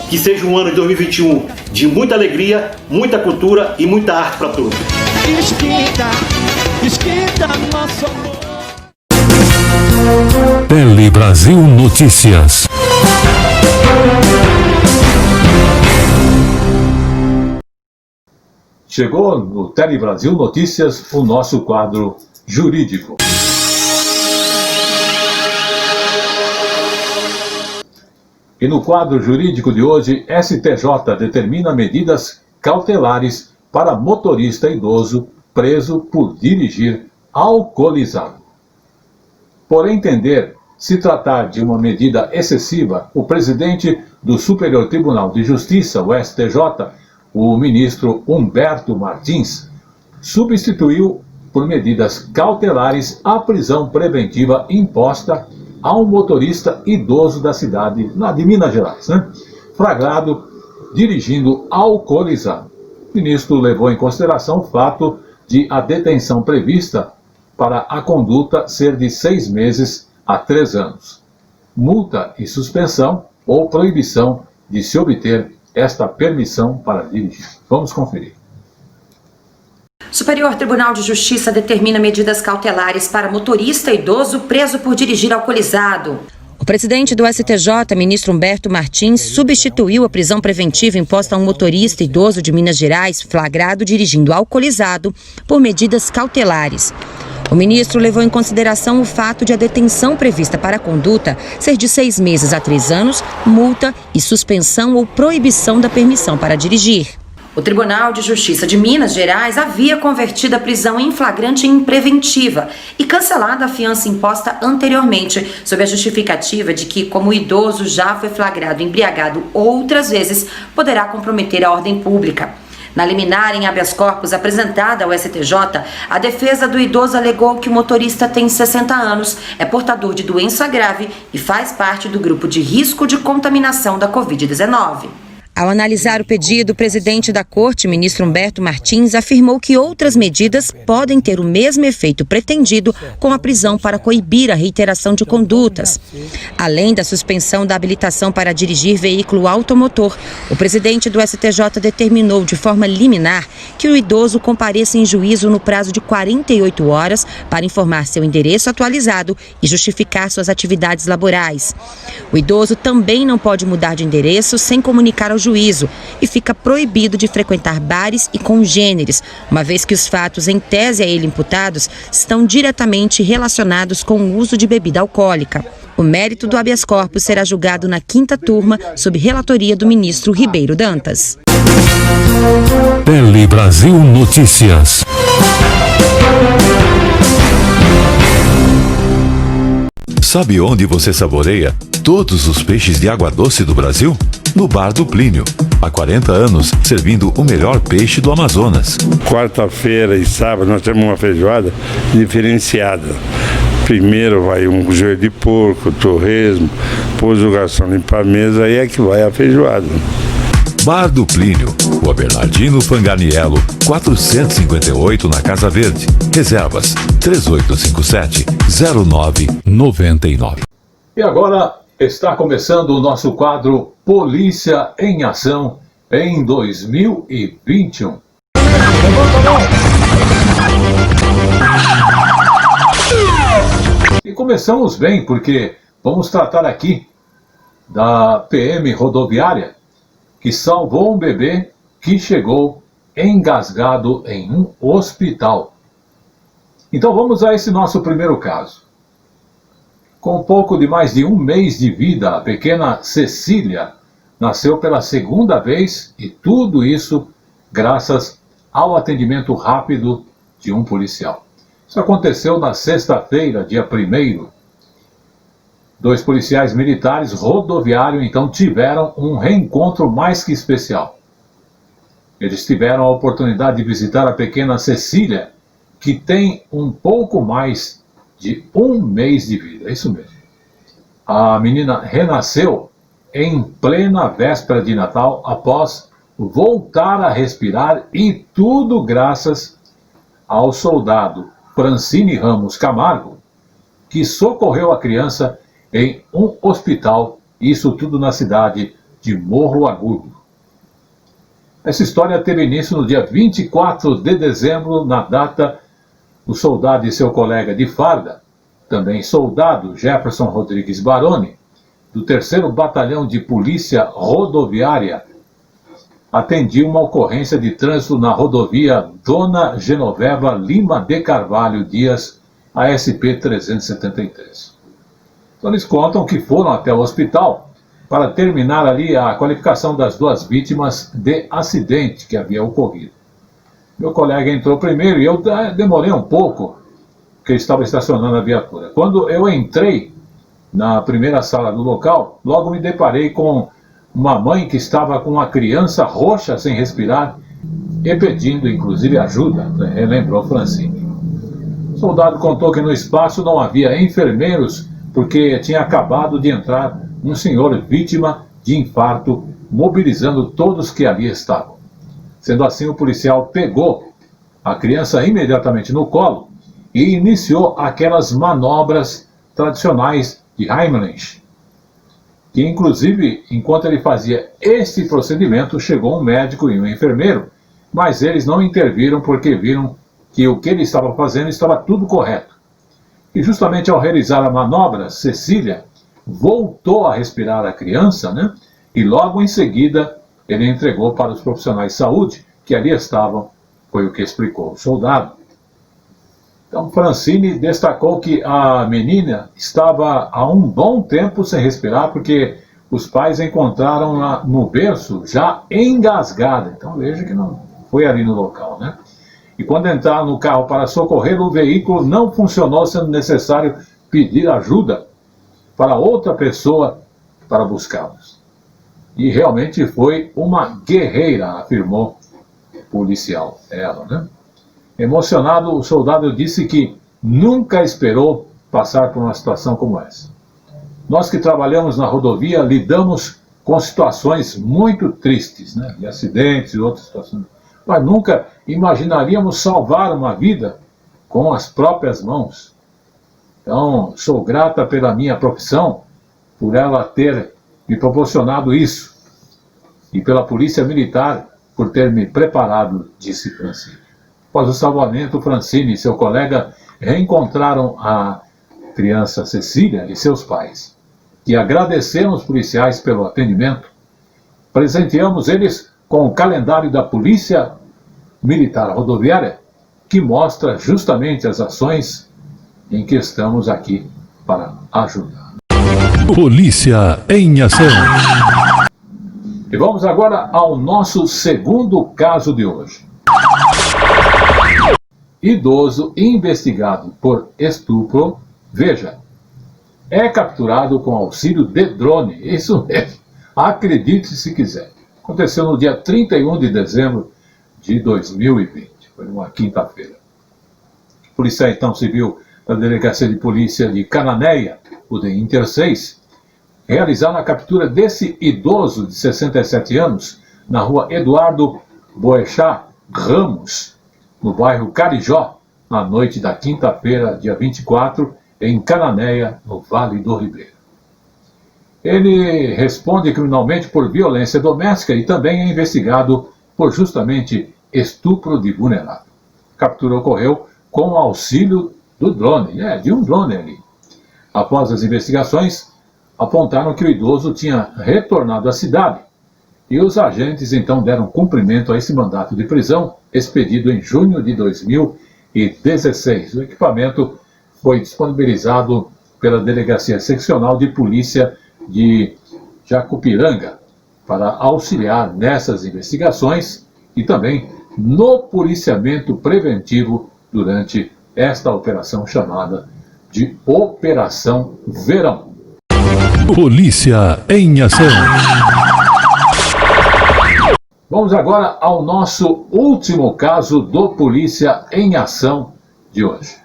que seja um ano de 2021 de muita alegria, muita cultura e muita arte para todos. Esquenta nosso amor. Tele Brasil Notícias. Chegou no Tele Brasil Notícias o nosso quadro jurídico. E no quadro jurídico de hoje, STJ determina medidas cautelares para motorista idoso preso por dirigir alcoolizado. Por entender se tratar de uma medida excessiva, o presidente do Superior Tribunal de Justiça, o STJ, o ministro Humberto Martins, substituiu por medidas cautelares a prisão preventiva imposta a um motorista idoso da cidade de Minas Gerais, flagrado dirigindo alcoolizado. O ministro levou em consideração o fato de a detenção prevista para a conduta ser de 6 meses a 3 anos. Multa e suspensão ou proibição de se obter esta permissão para dirigir. Vamos conferir. Superior Tribunal de Justiça determina medidas cautelares para motorista idoso preso por dirigir alcoolizado. O presidente do STJ, ministro Humberto Martins, substituiu a prisão preventiva imposta a um motorista idoso de Minas Gerais flagrado dirigindo alcoolizado por medidas cautelares. O ministro levou em consideração o fato de a detenção prevista para a conduta ser de 6 meses a 3 anos, multa e suspensão ou proibição da permissão para dirigir. O Tribunal de Justiça de Minas Gerais havia convertido a prisão em flagrante em preventiva e cancelado a fiança imposta anteriormente, sob a justificativa de que, como o idoso já foi flagrado embriagado outras vezes, poderá comprometer a ordem pública. Na liminar em habeas corpus apresentada ao STJ, a defesa do idoso alegou que o motorista tem 60 anos, é portador de doença grave e faz parte do grupo de risco de contaminação da Covid-19. Ao analisar o pedido, o presidente da Corte, ministro Humberto Martins, afirmou que outras medidas podem ter o mesmo efeito pretendido com a prisão para coibir a reiteração de condutas. Além da suspensão da habilitação para dirigir veículo automotor, o presidente do STJ determinou de forma liminar que o idoso compareça em juízo no prazo de 48 horas para informar seu endereço atualizado e justificar suas atividades laborais. O idoso também não pode mudar de endereço sem comunicar ao juízo e fica proibido de frequentar bares e congêneres, uma vez que os fatos em tese a ele imputados estão diretamente relacionados com o uso de bebida alcoólica. O mérito do habeas corpus será julgado na 5ª turma, sob relatoria do ministro Ribeiro Dantas. Tele Brasil Notícias. Sabe onde você saboreia todos os peixes de água doce do Brasil? No Bar do Plínio. Há 40 anos, servindo o melhor peixe do Amazonas. Quarta-feira e sábado nós temos uma feijoada diferenciada. Primeiro vai um joelho de porco, torresmo, depois o garçom limpa a mesa, aí é que vai a feijoada. Bar do Plínio, Rua Bernardino Fanganiello, 458 na Casa Verde. Reservas 3857-0999. E agora está começando o nosso quadro Polícia em Ação em 2021. E começamos bem, porque vamos tratar aqui da PM rodoviária que salvou um bebê que chegou engasgado em um hospital. Então vamos a esse nosso primeiro caso. Com pouco de mais de 1 mês de vida, a pequena Cecília nasceu pela 2ª vez, e tudo isso graças ao atendimento rápido de um policial. Isso aconteceu na sexta-feira, dia 1º. 2 policiais militares rodoviários, então, tiveram um reencontro mais que especial. Eles tiveram a oportunidade de visitar a pequena Cecília, que tem um pouco mais de 1 mês de vida. É isso mesmo. A menina renasceu em plena véspera de Natal, após voltar a respirar, e tudo graças ao soldado Francine Ramos Camargo, que socorreu a criança em um hospital, isso tudo na cidade de Morro Agudo. Essa história teve início no dia 24 de dezembro, na data, o soldado e seu colega de farda, também soldado Jefferson Rodrigues Baroni, do 3º Batalhão de Polícia Rodoviária, atendia uma ocorrência de trânsito na rodovia Dona Genoveva Lima de Carvalho Dias, ASP 373. Então eles contam que foram até o hospital para terminar ali a qualificação das 2 vítimas de acidente que havia ocorrido. Meu colega entrou primeiro e eu demorei um pouco, porque estava estacionando a viatura. Quando eu entrei na primeira sala do local, logo me deparei com uma mãe que estava com uma criança roxa sem respirar e pedindo inclusive ajuda, lembrou Francine. O soldado contou que no espaço não havia enfermeiros, porque tinha acabado de entrar um senhor vítima de infarto, mobilizando todos que ali estavam. Sendo assim, o policial pegou a criança imediatamente no colo e iniciou aquelas manobras tradicionais de Heimlich, que inclusive, enquanto ele fazia este procedimento, chegou um médico e um enfermeiro, mas eles não interviram porque viram que o que ele estava fazendo estava tudo correto. E justamente ao realizar a manobra, Cecília voltou a respirar a criança, né? E logo em seguida ele entregou para os profissionais de saúde que ali estavam, foi o que explicou o soldado. Então Francine destacou que a menina estava há um bom tempo sem respirar, porque os pais encontraram-na no berço já engasgada. Então veja que não foi ali no local, né? E quando entraram no carro para socorrer, o veículo não funcionou, sendo necessário pedir ajuda para outra pessoa para buscá-los. E realmente foi uma guerreira, afirmou o policial, ela, né? Emocionado, o soldado disse que nunca esperou passar por uma situação como essa. Nós que trabalhamos na rodovia lidamos com situações muito tristes, né? De acidentes e outras situações. Mas nunca imaginaríamos salvar uma vida com as próprias mãos. Então, sou grata pela minha profissão, por ela ter me proporcionado isso. E pela Polícia Militar por ter me preparado, disse Francine. Após o salvamento, Francine e seu colega reencontraram a criança Cecília e seus pais. E agradecemos os policiais pelo atendimento. Presenteamos eles com o calendário da Polícia Militar Rodoviária, que mostra justamente as ações em que estamos aqui para ajudar. Polícia em ação. E vamos agora ao nosso segundo caso de hoje. Idoso investigado por estupro, veja, é capturado com auxílio de drone. Isso mesmo, acredite se quiser. Aconteceu no dia 31 de dezembro de 2020, foi uma quinta-feira. O policial então civil da Delegacia de Polícia de Cananéia, o de Inter 6, realizaram a captura desse idoso de 67 anos na rua Eduardo Boechat Ramos, no bairro Carijó, na noite da quinta-feira, dia 24, em Cananéia, no Vale do Ribeiro. Ele responde criminalmente por violência doméstica e também é investigado por justamente estupro de vulnerável. A captura ocorreu com o auxílio do drone, de um drone ali. Após as investigações, apontaram que o idoso tinha retornado à cidade e os agentes então deram cumprimento a esse mandato de prisão expedido em junho de 2016. O equipamento foi disponibilizado pela Delegacia Seccional de Polícia de Jacupiranga para auxiliar nessas investigações e também no policiamento preventivo durante esta operação chamada de Operação Verão. Polícia em ação. Vamos agora ao nosso último caso do Polícia em Ação de hoje.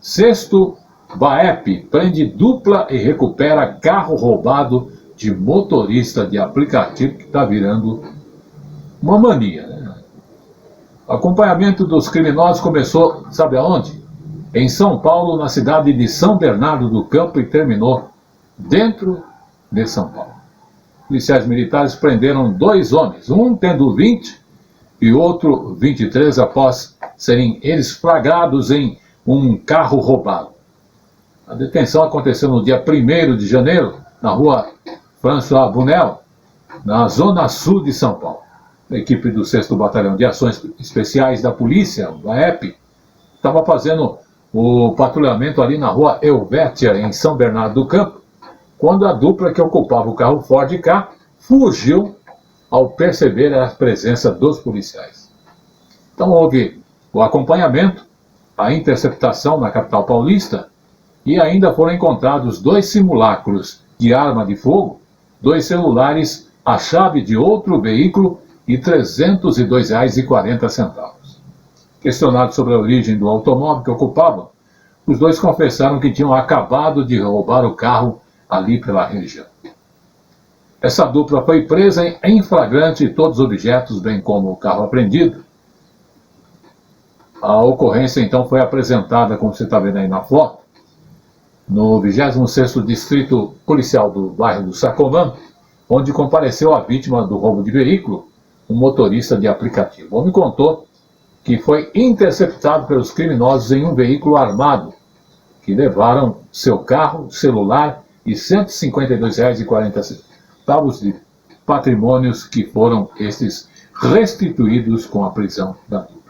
Sexto, BAEP prende dupla e recupera carro roubado de motorista de aplicativo, que está virando uma mania, né? O acompanhamento dos criminosos começou, sabe aonde? Em São Paulo, na cidade de São Bernardo do Campo, e terminou dentro de São Paulo. Policiais militares prenderam 2 homens, um tendo 20 e outro 23, após serem eles flagrados em um carro roubado. A detenção aconteceu no dia 1º de janeiro, na rua François Bunel, na zona sul de São Paulo. A equipe do 6º Batalhão de Ações Especiais da Polícia, o BAEP, estava fazendo o patrulhamento ali na rua Helvétia, em São Bernardo do Campo, quando a dupla que ocupava o carro Ford Ka fugiu ao perceber a presença dos policiais. Então houve o acompanhamento, a interceptação na capital paulista, e ainda foram encontrados 2 simulacros de arma de fogo, 2 celulares, a chave de outro veículo e R$ 302,40. Questionados sobre a origem do automóvel que ocupavam, os 2 confessaram que tinham acabado de roubar o carro ali pela região. Essa dupla foi presa em flagrante e todos os objetos, bem como o carro apreendido. A ocorrência então foi apresentada, como você está vendo aí na foto, no 26º Distrito Policial do bairro do Sacomã, onde compareceu a vítima do roubo de veículo, um motorista de aplicativo. O homem contou que foi interceptado pelos criminosos em um veículo armado que levaram seu carro, celular e R$ 152,40 de patrimônios que foram estes restituídos com a prisão da dupla.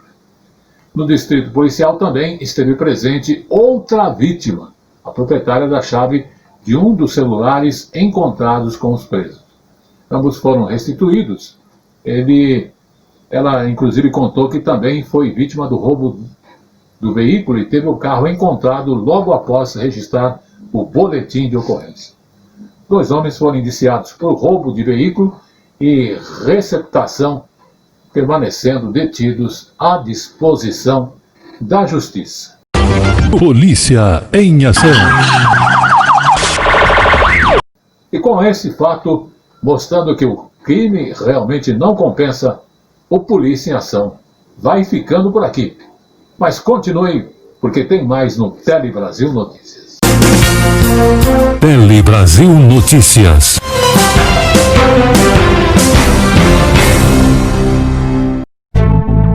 No distrito policial também esteve presente outra vítima, a proprietária da chave de um dos celulares encontrados com os presos. Ambos foram restituídos. Ela inclusive contou que também foi vítima do roubo do veículo e teve o carro encontrado logo após registrar o boletim de ocorrência. 2 homens foram indiciados por roubo de veículo e receptação, permanecendo detidos à disposição da Justiça. Polícia em ação. E com esse fato, mostrando que o crime realmente não compensa, o Polícia em Ação vai ficando por aqui. Mas continue, porque tem mais no Tele Brasil Notícias. Tele Brasil Notícias.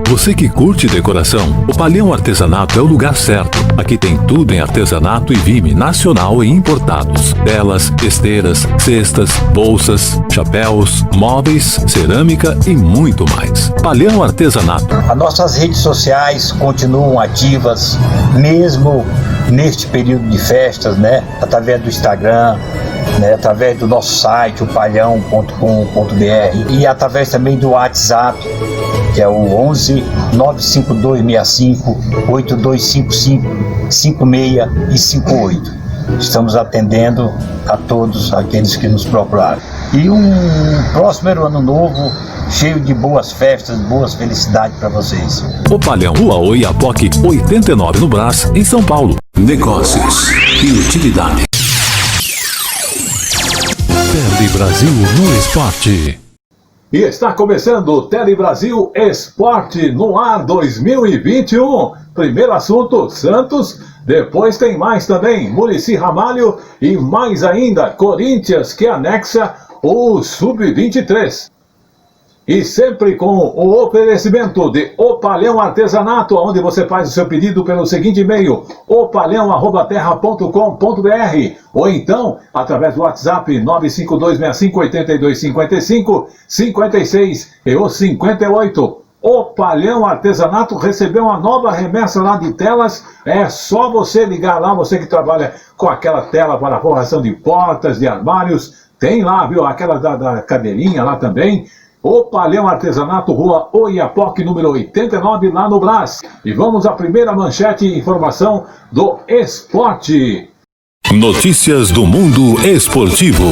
Você que curte decoração, o Palhão Artesanato é o lugar certo. Aqui tem tudo em artesanato e vime nacional e importados. Telas, esteiras, cestas, bolsas, chapéus, móveis, cerâmica e muito mais. Palhão Artesanato. As nossas redes sociais continuam ativas, mesmo neste período de festas, né? Através do Instagram, né? Através do nosso site, o palhão.com.br, e através também do WhatsApp, que é o 11 95265 8255 56 e 58. Estamos atendendo a todos aqueles que nos procuraram. E um próximo ano novo cheio de boas festas, boas felicidades para vocês. O Palhão, Rua Oiapoque, 89 no Brás, em São Paulo. Negócios e utilidade. Tele Brasil no Esporte. E está começando o Tele Brasil Esporte no ar 2021. Primeiro assunto, Santos. Depois tem mais também, Muricy Ramalho. E mais ainda, Corinthians, que anexa o Sub-23. E sempre com o oferecimento de O Palhão Artesanato, onde você faz o seu pedido pelo seguinte e-mail, opalhão@terra.com.br, ou então através do WhatsApp 952658255, 56 e o 58. O Palhão Artesanato recebeu uma nova remessa lá de telas. É só você ligar lá, você que trabalha com aquela tela para forração de portas, de armários. Tem lá, viu, aquela da cadeirinha lá também. O Palhão Artesanato, Rua Oiapoque, número 89, lá no Brás. E vamos à primeira manchete, informação do esporte. Notícias do mundo esportivo.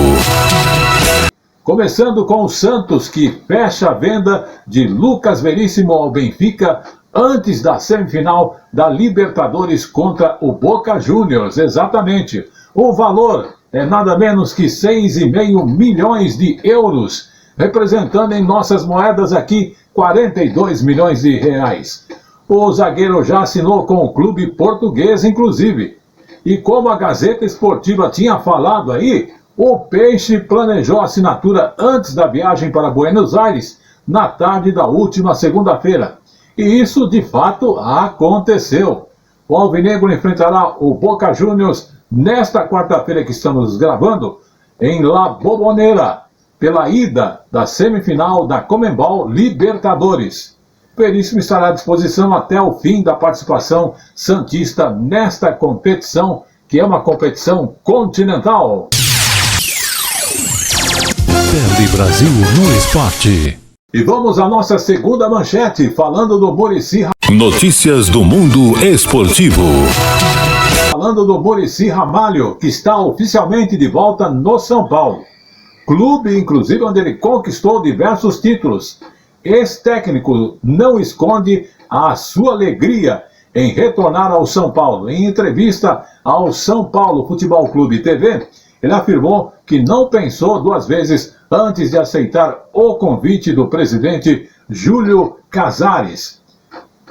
Começando com o Santos, que fecha a venda de Lucas Veríssimo ao Benfica antes da semifinal da Libertadores contra o Boca Juniors. Exatamente. O valor é nada menos que 6,5 milhões de euros, representando em nossas moedas aqui 42 milhões de reais. O zagueiro já assinou com o clube português, inclusive. E como a Gazeta Esportiva tinha falado aí, o Peixe planejou a assinatura antes da viagem para Buenos Aires, na tarde da última segunda-feira. E isso, de fato, aconteceu. O Alvinegro enfrentará o Boca Juniors nesta quarta-feira que estamos gravando, em La Bombonera, pela ida da semifinal da Conmebol Libertadores. Veríssimo estará à disposição até o fim da participação santista nesta competição, que é uma competição continental. Tele Brasil no Esporte. E vamos à nossa segunda manchete, falando do Muricy. Notícias do mundo esportivo. Falando do Muricy Ramalho, que está oficialmente de volta no São Paulo. Clube, inclusive, onde ele conquistou diversos títulos. Ex-técnico não esconde a sua alegria em retornar ao São Paulo. Em entrevista ao São Paulo Futebol Clube TV, ele afirmou que não pensou 2 vezes antes de aceitar o convite do presidente Júlio Casares.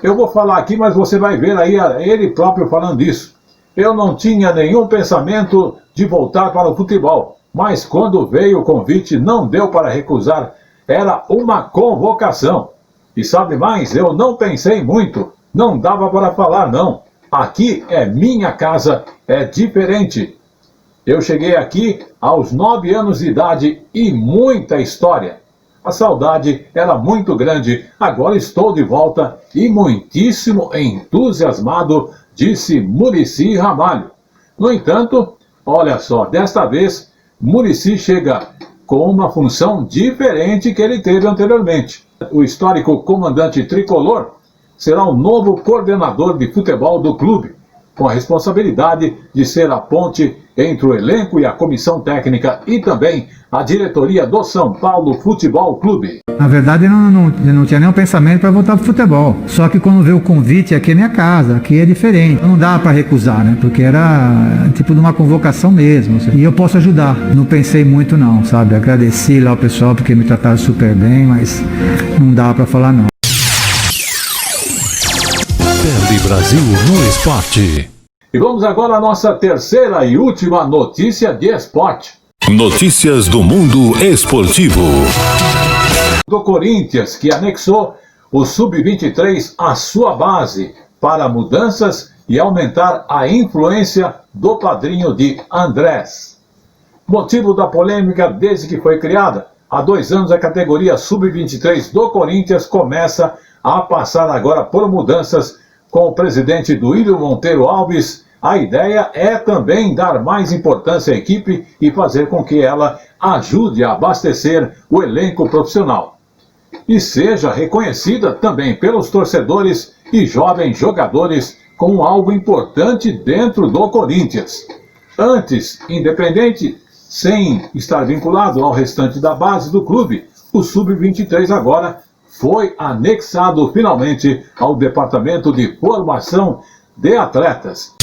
Eu vou falar aqui, mas você vai ver aí ele próprio falando isso. Eu não tinha nenhum pensamento de voltar para o futebol, mas quando veio o convite não deu para recusar. Era uma convocação. E sabe mais, eu não pensei muito, não dava para falar não. aqui é minha casa, é diferente. Eu cheguei aqui aos 9 anos de idade e muita história. A saudade era muito grande, agora estou de volta e muitíssimo entusiasmado, disse Muricy Ramalho. No entanto, olha só, desta vez, Muricy chega com uma função diferente que ele teve anteriormente. O histórico comandante tricolor será o novo coordenador de futebol do clube, com a responsabilidade de ser a ponte entre o elenco e a comissão técnica e também a diretoria do São Paulo Futebol Clube. Na verdade, eu não tinha nenhum pensamento para voltar pro futebol. Só que quando veio o convite, aqui é minha casa, aqui é diferente. Não dá para recusar, né? Porque era tipo de uma convocação mesmo. E eu posso ajudar. Não pensei muito não, sabe? Agradeci lá o pessoal porque me trataram super bem, mas não dá para falar não. Pele Brasil no esporte. E vamos agora à nossa terceira e última notícia de esporte. Notícias do mundo esportivo. Do Corinthians, que anexou o Sub-23 à sua base para mudanças e aumentar a influência do padrinho de Andrés. Motivo da polêmica desde que foi criada, há 2 anos a categoria Sub-23 do Corinthians começa a passar agora por mudanças com o presidente Duílio Monteiro Alves. A ideia é também dar mais importância à equipe e fazer com que ela ajude a abastecer o elenco profissional. E seja reconhecida também pelos torcedores e jovens jogadores como algo importante dentro do Corinthians. Antes, independente, sem estar vinculado ao restante da base do clube, o Sub-23 agora foi anexado finalmente ao Departamento de Formação de Atletas.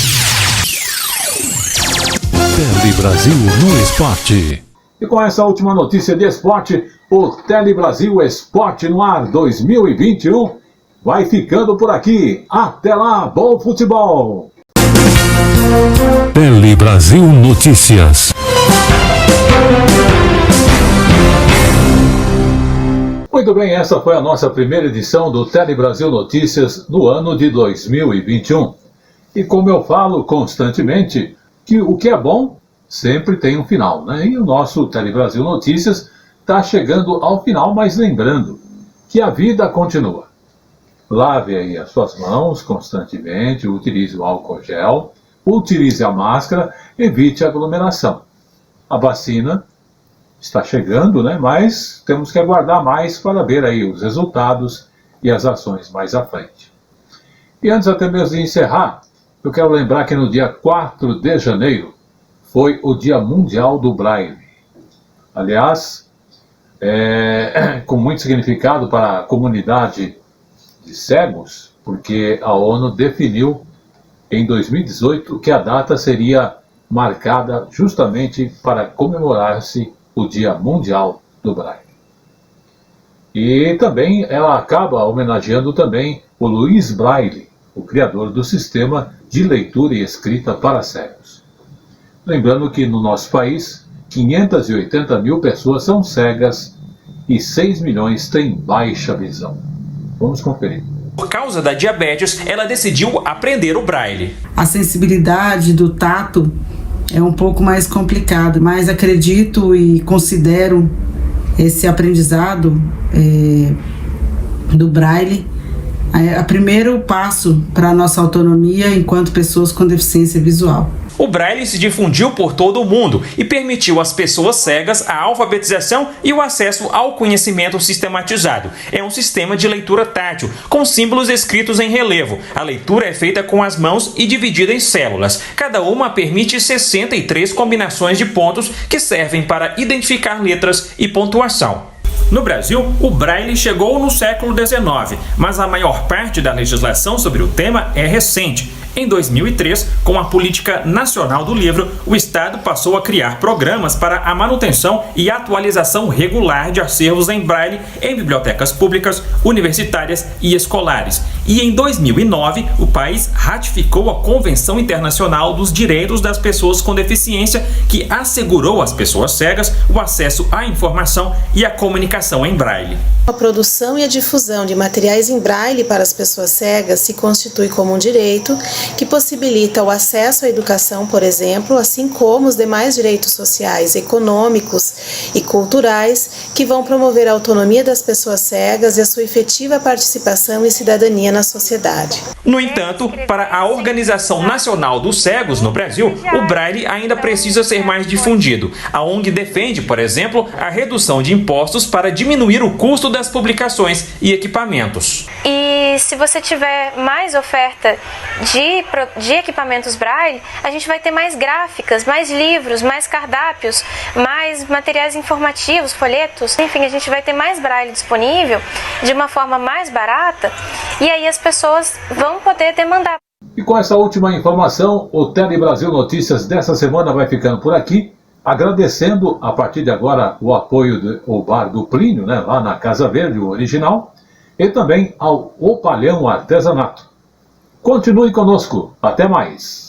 Tele Brasil no esporte. E com essa última notícia de esporte, o Tele Brasil Esporte no Ar 2021 vai ficando por aqui. Até lá, bom futebol! Tele Brasil Notícias. Muito bem, essa foi a nossa primeira edição do Tele Brasil Notícias no ano de 2021. E como eu falo constantemente, que o que é bom sempre tem um final, né? E o nosso Tele Brasil Notícias está chegando ao final, mas lembrando que a vida continua. Lave aí as suas mãos constantemente, utilize o álcool gel, utilize a máscara, evite a aglomeração. A vacina está chegando, né? Mas temos que aguardar mais para ver aí os resultados e as ações mais à frente. E antes até mesmo de encerrar, eu quero lembrar que no dia 4 de janeiro foi o Dia Mundial do Braille. Aliás, com muito significado para a comunidade de cegos, porque a ONU definiu em 2018 que a data seria marcada justamente para comemorar-se o Dia Mundial do Braille. E também ela acaba homenageando também o Louis Braille, o criador do sistema de leitura e escrita para cegos. Lembrando que no nosso país, 580 mil pessoas são cegas e 6 milhões têm baixa visão. Vamos conferir. Por causa da diabetes, ela decidiu aprender o Braille. A sensibilidade do tato é um pouco mais complicado, mas acredito e considero esse aprendizado do Braille o primeiro passo para a nossa autonomia enquanto pessoas com deficiência visual. O Braille se difundiu por todo o mundo e permitiu às pessoas cegas a alfabetização e o acesso ao conhecimento sistematizado. É um sistema de leitura tátil, com símbolos escritos em relevo. A leitura é feita com as mãos e dividida em células. Cada uma permite 63 combinações de pontos que servem para identificar letras e pontuação. No Brasil, o Braille chegou no século XIX, mas a maior parte da legislação sobre o tema é recente. Em 2003, com a Política Nacional do Livro, o Estado passou a criar programas para a manutenção e atualização regular de acervos em Braille em bibliotecas públicas, universitárias e escolares. E em 2009, o país ratificou a Convenção Internacional dos Direitos das Pessoas com Deficiência, que assegurou às pessoas cegas o acesso à informação e à comunicação em Braille. A produção e a difusão de materiais em Braille para as pessoas cegas se constitui como um direito que possibilita o acesso à educação, por exemplo, assim como os demais direitos sociais, econômicos e culturais que vão promover a autonomia das pessoas cegas e a sua efetiva participação e cidadania na sociedade. No entanto, para a Organização Nacional dos Cegos no Brasil, o Braille ainda precisa ser mais difundido. A ONG defende, por exemplo, a redução de impostos para diminuir o custo das publicações e equipamentos. E se você tiver mais oferta de equipamentos Braille, a gente vai ter mais gráficas, mais livros, mais cardápios, mais materiais informativos, folhetos. Enfim, a gente vai ter mais Braille disponível de uma forma mais barata e aí as pessoas vão poder demandar. E com essa última informação, o Tele Brasil Notícias dessa semana vai ficando por aqui, agradecendo a partir de agora o apoio do Bar do Plínio, né, lá na Casa Verde, o original, e também ao Opalhão Artesanato. Continue conosco, até mais.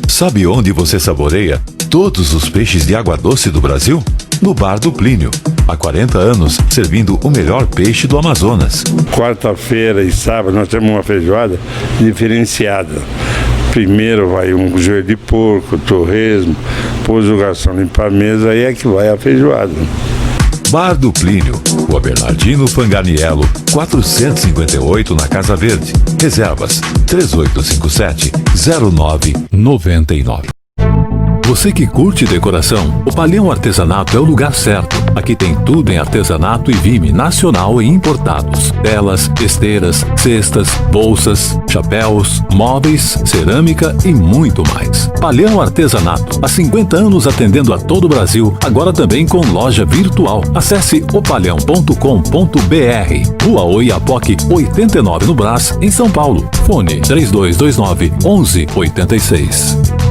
Sabe onde você saboreia todos os peixes de água doce do Brasil? No Bar do Plínio. Há 40 anos, servindo o melhor peixe do Amazonas. Quarta-feira e sábado nós temos uma feijoada diferenciada. Primeiro vai um joelho de porco, torresmo, depois o garçom limpa a mesa, aí é que vai a feijoada. Bar do Plínio, Rua Bernardino Fanganiello, 458 na Casa Verde. Reservas 3857-0999. Você que curte decoração, o Palhão Artesanato é o lugar certo. Aqui tem tudo em artesanato e vime nacional e importados. Telas, esteiras, cestas, bolsas, chapéus, móveis, cerâmica e muito mais. Palhão Artesanato, há 50 anos atendendo a todo o Brasil, agora também com loja virtual. Acesse opalhão.com.br. Rua Oiapoque, 89 no Brás, em São Paulo. Fone 3229-1186.